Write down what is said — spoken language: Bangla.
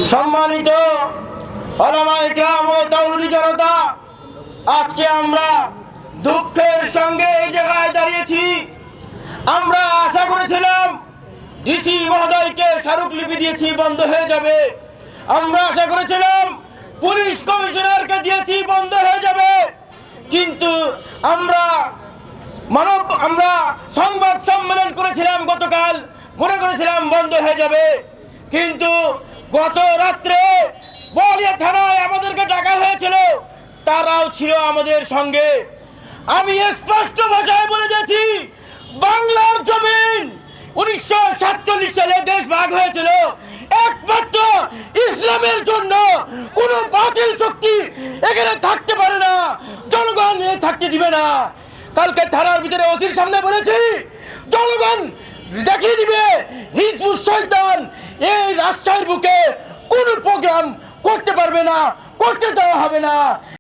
সম্মানিত ওলামায়ে কেরাম ও তাওহীদি জনতা, আজকে আমরা দুঃখের সঙ্গে এই জায়গায় দাঁড়িয়েছি। আমরা আশা করেছিলাম ডিসি মহোদয়কে স্মারকলিপি দিয়েছি, বন্ধ হয়ে যাবে। আমরা আশা করেছিলাম পুলিশ কমিশনারকে দিয়েছি, বন্ধ হয়ে যাবে। কিন্তু আমরা সংবাদ সম্মেলন করেছিলাম গতকাল, মনে করেছিলাম বন্ধ হয়ে যাবে। কিন্তু গত রাত্রে বোয়ালিয়া থানায় আমাদেরকে ডাকা হয়েছিল, তারাও ছিল আমাদের সঙ্গে। আমি স্পষ্ট ভাষায় বলে দিয়েছি, বাংলার জমিন 1947 সালে দেশ ভাগ হয়েছিল একমাত্র ইসলামের জন্য। কোন বাতিল শক্তি এখানে থাকতে পারে না, জনগণ থাকতে দিবে না। কালকে থানার ভিতরে ওসির সামনে বলেছি, জনগণ দেখিয়ে দিবে হিজবুত শয়তান এই রাজশাহীর বুকে কোন প্রোগ্রাম করতে পারবে না, করতে দেওয়া হবে না।